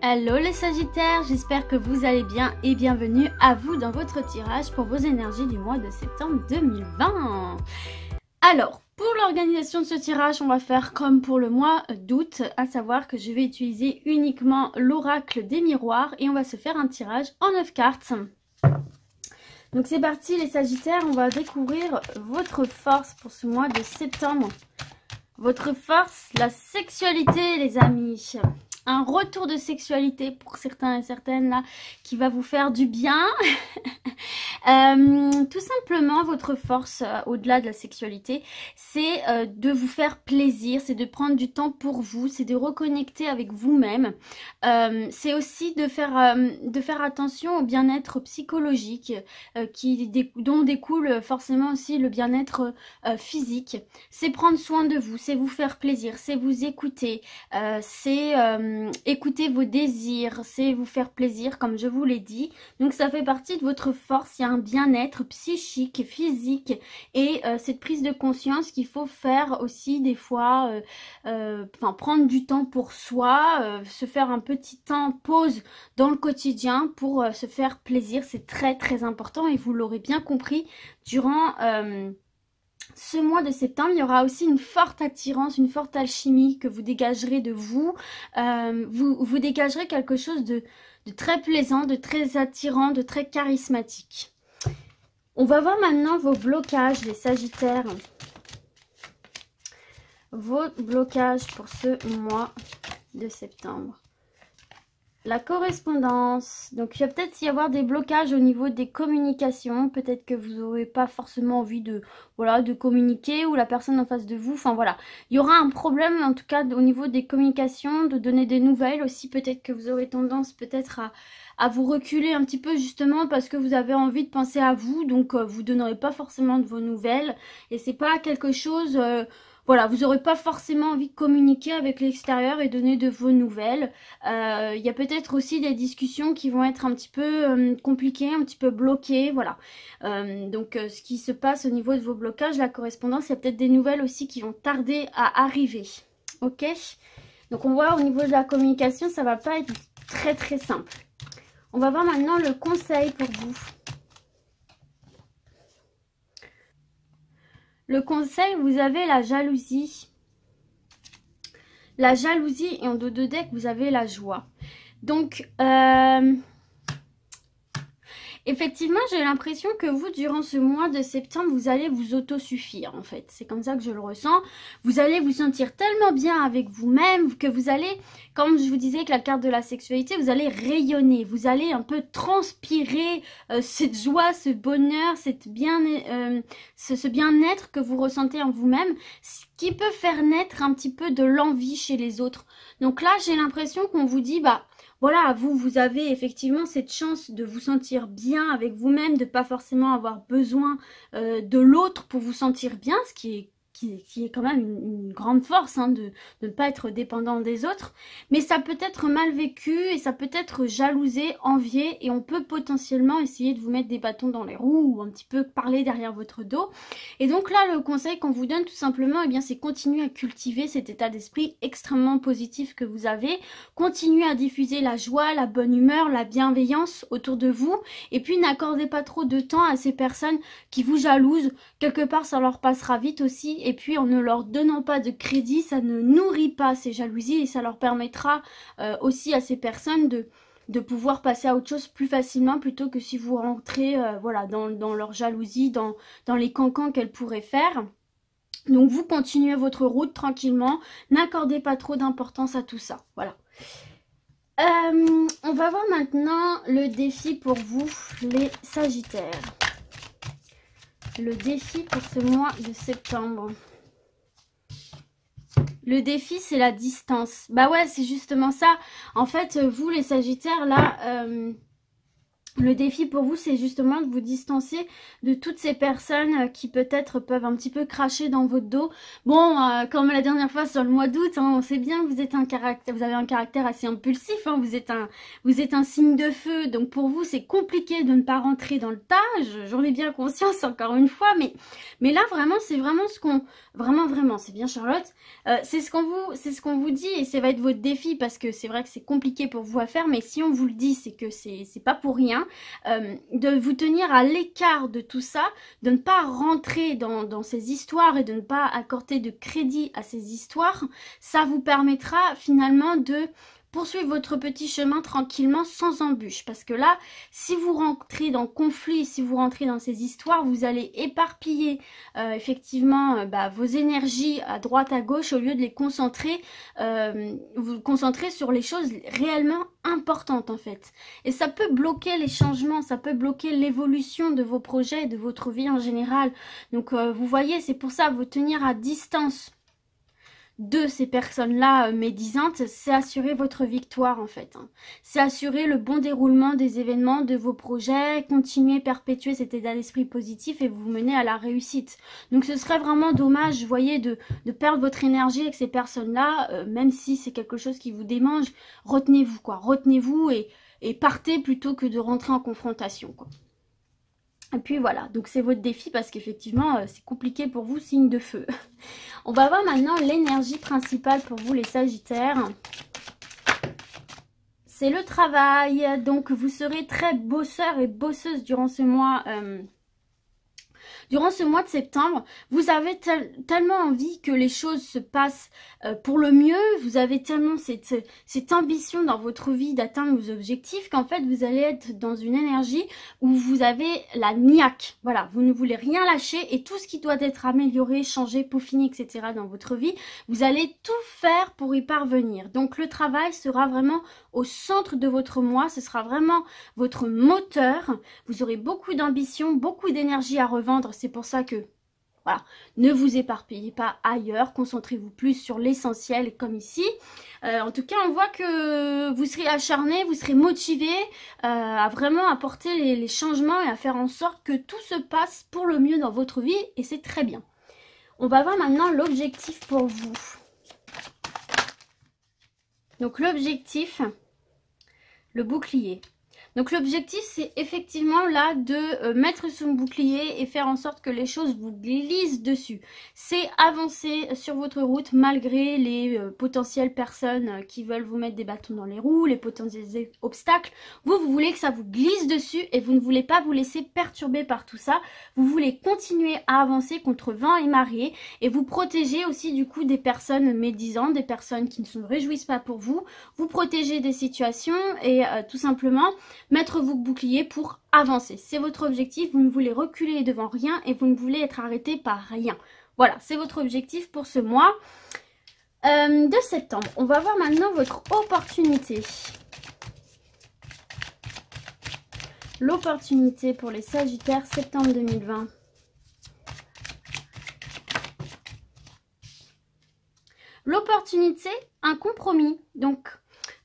Hello les Sagittaires, j'espère que vous allez bien et bienvenue à vous dans votre tirage pour vos énergies du mois de septembre 2020. Alors, pour l'organisation de ce tirage, on va faire comme pour le mois d'août, à savoir que je vais utiliser uniquement l'oracle des miroirs et on va se faire un tirage en 9 cartes. Donc c'est parti les Sagittaires, on va découvrir votre force pour ce mois de septembre. Votre force, la sexualité les amis. Un retour de sexualité pour certains et certaines là qui va vous faire du bien. Tout simplement, votre force au-delà de la sexualité, c'est de vous faire plaisir, c'est de prendre du temps pour vous, c'est de reconnecter avec vous-même. C'est aussi de faire attention au bien-être psychologique dont découle forcément aussi le bien-être physique. C'est prendre soin de vous, c'est vous faire plaisir, c'est vous écouter, c'est écouter vos désirs, c'est vous faire plaisir comme je vous l'ai dit. Donc ça fait partie de votre force, il y a un bien-être psychique, physique et cette prise de conscience qu'il faut faire aussi des fois, prendre du temps pour soi, se faire un petit temps pause dans le quotidien pour se faire plaisir, c'est très très important et vous l'aurez bien compris durant ce mois de septembre. Il y aura aussi une forte attirance, une forte alchimie que vous dégagerez de vous. Vous dégagerez quelque chose de très plaisant, de très attirant, de très charismatique. On va voir maintenant vos blocages, les Sagittaires. Vos blocages pour ce mois de septembre. La correspondance, donc il va peut-être y avoir des blocages au niveau des communications, peut-être que vous n'aurez pas forcément envie de communiquer ou la personne en face de vous, enfin voilà. Il y aura un problème en tout cas au niveau des communications, de donner des nouvelles aussi, peut-être que vous aurez tendance peut-être à vous reculer un petit peu justement parce que vous avez envie de penser à vous, donc vous ne donnerez pas forcément de vos nouvelles et c'est pas quelque chose... Voilà, vous n'aurez pas forcément envie de communiquer avec l'extérieur et donner de vos nouvelles. Il y a peut-être aussi des discussions qui vont être un petit peu compliquées, un petit peu bloquées, voilà. Donc ce qui se passe au niveau de vos blocages, la correspondance, il y a peut-être des nouvelles aussi qui vont tarder à arriver. Ok? Donc on voit au niveau de la communication, ça va pas être très très simple. On va voir maintenant le conseil pour vous. Le conseil, vous avez la jalousie. La jalousie et en dos de deck, vous avez la joie. Donc, effectivement, j'ai l'impression que vous, durant ce mois de septembre, vous allez vous autosuffire en fait. C'est comme ça que je le ressens. Vous allez vous sentir tellement bien avec vous-même que vous allez, comme je vous disais avec la carte de la sexualité, vous allez rayonner. Vous allez un peu transpirer cette joie, ce bonheur, ce bien-être que vous ressentez en vous-même, ce qui peut faire naître un petit peu de l'envie chez les autres. Donc là, j'ai l'impression qu'on vous dit, bah... Voilà, vous avez effectivement cette chance de vous sentir bien avec vous-même, de pas forcément avoir besoin de l'autre pour vous sentir bien, ce qui est quand même une grande force hein, de ne pas être dépendant des autres. Mais ça peut être mal vécu et ça peut être jalousé, envié et on peut potentiellement essayer de vous mettre des bâtons dans les roues ou un petit peu parler derrière votre dos. Et donc là, le conseil qu'on vous donne tout simplement, eh bien, c'est continuer à cultiver cet état d'esprit extrêmement positif que vous avez. Continuez à diffuser la joie, la bonne humeur, la bienveillance autour de vous. Et puis n'accordez pas trop de temps à ces personnes qui vous jalousent. Quelque part, ça leur passera vite aussi. Et puis, en ne leur donnant pas de crédit, ça ne nourrit pas ces jalousies et ça leur permettra aussi à ces personnes de pouvoir passer à autre chose plus facilement plutôt que si vous rentrez voilà, dans leur jalousie, dans les cancans qu'elles pourraient faire. Donc, vous continuez votre route tranquillement. N'accordez pas trop d'importance à tout ça. Voilà. On va voir maintenant le défi pour vous, les Sagittaires. Le défi pour ce mois de septembre. Le défi, c'est la distance. Bah ouais, c'est justement ça. En fait, vous, les Sagittaires, là, Le défi pour vous, c'est justement de vous distancer de toutes ces personnes qui peut-être peuvent un petit peu cracher dans votre dos. Bon, comme la dernière fois sur le mois d'août, hein, on sait bien que vous êtes vous avez un caractère assez impulsif, hein, vous êtes un signe de feu, donc pour vous c'est compliqué de ne pas rentrer dans le tas. J'en ai bien conscience encore une fois, mais là vraiment c'est vraiment ce qu'on vraiment c'est bien Charlotte, c'est ce qu'on vous dit et ça va être votre défi parce que c'est vrai que c'est compliqué pour vous à faire, mais si on vous le dit c'est que c'est pas pour rien. De vous tenir à l'écart de tout ça, de ne pas rentrer dans ces histoires et de ne pas accorder de crédit à ces histoires, ça vous permettra finalement de poursuivre votre petit chemin tranquillement sans embûche. Parce que là, si vous rentrez dans le conflit, si vous rentrez dans ces histoires, vous allez éparpiller effectivement vos énergies à droite à gauche au lieu de les concentrer, vous concentrer sur les choses réellement importantes en fait. Et ça peut bloquer les changements, ça peut bloquer l'évolution de vos projets, de votre vie en général. Donc vous voyez, c'est pour ça, vous tenir à distance de ces personnes-là médisantes, c'est assurer votre victoire en fait. Hein. C'est assurer le bon déroulement des événements, de vos projets, continuer, perpétuer cet état d'esprit positif et vous mener à la réussite. Donc ce serait vraiment dommage, vous voyez, de perdre votre énergie avec ces personnes-là, même si c'est quelque chose qui vous démange. Retenez-vous quoi, retenez-vous et partez plutôt que de rentrer en confrontation quoi. Et puis voilà, donc c'est votre défi parce qu'effectivement c'est compliqué pour vous, signe de feu. On va voir maintenant l'énergie principale pour vous les Sagittaires. C'est le travail, donc vous serez très bosseur et bosseuse durant ce mois. Durant ce mois de septembre, vous avez tellement envie que les choses se passent pour le mieux, vous avez tellement cette ambition dans votre vie d'atteindre vos objectifs qu'en fait vous allez être dans une énergie où vous avez la niaque. Voilà, vous ne voulez rien lâcher et tout ce qui doit être amélioré, changé, peaufiné, etc. dans votre vie, vous allez tout faire pour y parvenir. Donc le travail sera vraiment au centre de votre mois, ce sera vraiment votre moteur. Vous aurez beaucoup d'ambition, beaucoup d'énergie à revendre. C'est pour ça que, voilà, ne vous éparpillez pas ailleurs, concentrez-vous plus sur l'essentiel comme ici. En tout cas, on voit que vous serez acharné, vous serez motivé à vraiment apporter les changements et à faire en sorte que tout se passe pour le mieux dans votre vie et c'est très bien. On va voir maintenant l'objectif pour vous. Donc l'objectif, le bouclier. Donc l'objectif c'est effectivement là de mettre son bouclier et faire en sorte que les choses vous glissent dessus. C'est avancer sur votre route malgré les potentielles personnes qui veulent vous mettre des bâtons dans les roues, les potentiels obstacles. Vous voulez que ça vous glisse dessus et vous ne voulez pas vous laisser perturber par tout ça. Vous voulez continuer à avancer contre vent et marée et vous protéger aussi du coup des personnes médisantes, des personnes qui ne se réjouissent pas pour vous. Vous protéger des situations et tout simplement mettre vos boucliers pour avancer. C'est votre objectif, vous ne voulez reculer devant rien et vous ne voulez être arrêté par rien. Voilà, c'est votre objectif pour ce mois de septembre. On va voir maintenant votre opportunité. L'opportunité pour les Sagittaires, septembre 2020. L'opportunité, un compromis. Donc,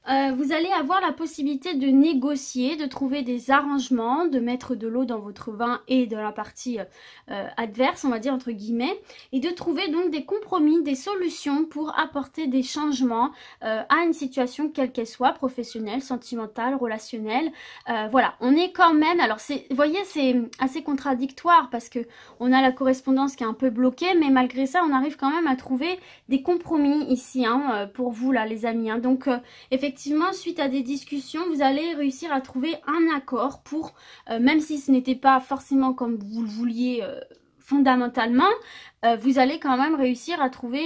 vous allez avoir la possibilité de négocier, de trouver des arrangements, de mettre de l'eau dans votre vin et de la partie adverse, on va dire entre guillemets, et de trouver donc des compromis, des solutions pour apporter des changements à une situation quelle qu'elle soit, professionnelle, sentimentale, relationnelle. Voilà, on est quand même, alors vous voyez c'est assez contradictoire parce que on a la correspondance qui est un peu bloquée, mais malgré ça on arrive quand même à trouver des compromis ici hein, pour vous là les amis. Hein. Donc effectivement, suite à des discussions, vous allez réussir à trouver un accord pour, même si ce n'était pas forcément comme vous le vouliez fondamentalement, vous allez quand même réussir à trouver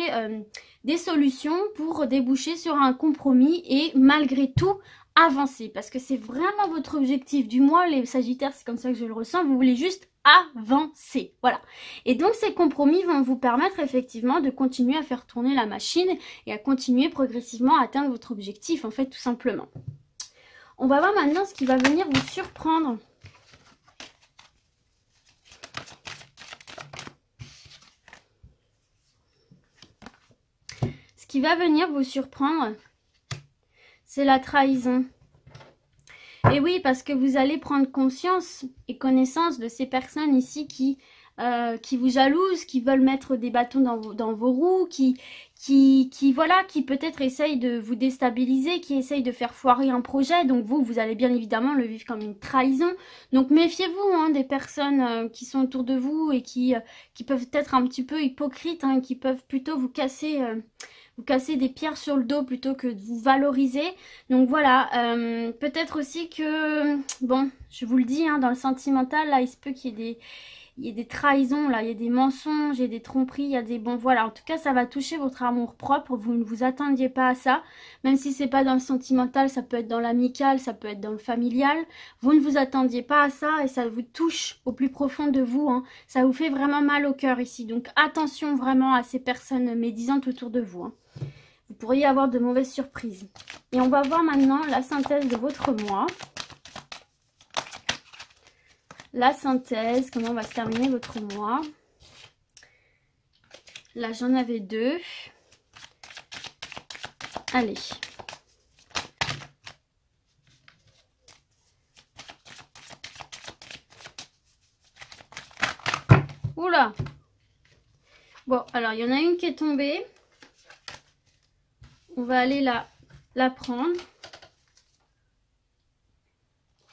des solutions pour déboucher sur un compromis et malgré tout avancer. Parce que c'est vraiment votre objectif du mois, les Sagittaires, c'est comme ça que je le ressens, vous voulez juste avancer, voilà. Et donc ces compromis vont vous permettre effectivement de continuer à faire tourner la machine et à continuer progressivement à atteindre votre objectif en fait tout simplement. On va voir maintenant ce qui va venir vous surprendre. Ce qui va venir vous surprendre, c'est la trahison. Et oui, parce que vous allez prendre conscience et connaissance de ces personnes ici qui vous jalousent, qui veulent mettre des bâtons dans vos roues, voilà, qui peut-être essayent de vous déstabiliser, qui essayent de faire foirer un projet. Donc vous allez bien évidemment le vivre comme une trahison. Donc méfiez-vous hein, des personnes qui sont autour de vous et qui peuvent être un petit peu hypocrites, hein, qui peuvent plutôt vous casser des pierres sur le dos plutôt que de vous valoriser. Donc voilà, peut-être aussi que, bon, je vous le dis, hein, dans le sentimental, là, il se peut qu'il y ait des trahisons, là, il y a des mensonges, il y a des tromperies, il y a des... Bon, voilà, en tout cas, ça va toucher votre amour propre, vous ne vous attendiez pas à ça, même si c'est pas dans le sentimental, ça peut être dans l'amical, ça peut être dans le familial, vous ne vous attendiez pas à ça et ça vous touche au plus profond de vous, hein. Ça vous fait vraiment mal au cœur ici, donc attention vraiment à ces personnes médisantes autour de vous, hein. Vous pourriez avoir de mauvaises surprises. Et on va voir maintenant la synthèse de votre mois. La synthèse, comment va se terminer votre mois. Là, j'en avais 2. Allez. Oula. Bon, alors, il y en a une qui est tombée. On va aller la prendre.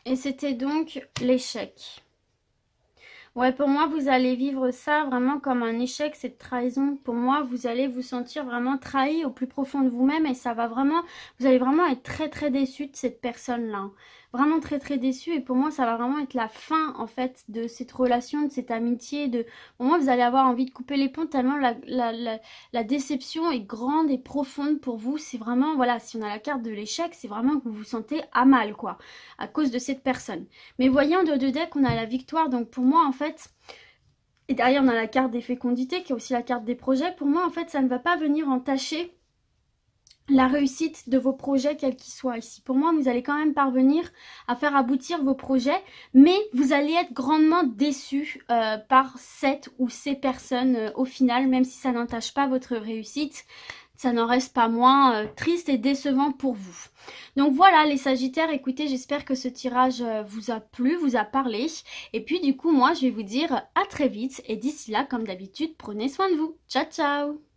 Et c'était donc l'échec. Ouais, pour moi, vous allez vivre ça vraiment comme un échec, cette trahison. Pour moi, vous allez vous sentir vraiment trahi au plus profond de vous-même et ça va vraiment, vous allez vraiment être très très déçu de cette personne-là. Vraiment très très déçu et pour moi, ça va vraiment être la fin en fait de cette relation, de cette amitié. Pour moi, vous allez avoir envie de couper les ponts tellement la déception est grande et profonde pour vous. C'est vraiment, voilà, si on a la carte de l'échec, c'est vraiment que vous vous sentez à mal quoi, à cause de cette personne. Mais voyez, en 2 de deck, on a la victoire, donc pour moi en fait... Et derrière, on a la carte des fécondités, qui est aussi la carte des projets. Pour moi, en fait, ça ne va pas venir entacher la réussite de vos projets, quels qu'ils soient ici. Pour moi, vous allez quand même parvenir à faire aboutir vos projets, mais vous allez être grandement déçus par cette ou ces personnes au final, même si ça n'entache pas votre réussite. Ça n'en reste pas moins triste et décevant pour vous. Donc voilà les Sagittaires, écoutez, j'espère que ce tirage vous a plu, vous a parlé. Et puis du coup, moi, je vais vous dire à très vite. Et d'ici là, comme d'habitude, prenez soin de vous. Ciao, ciao!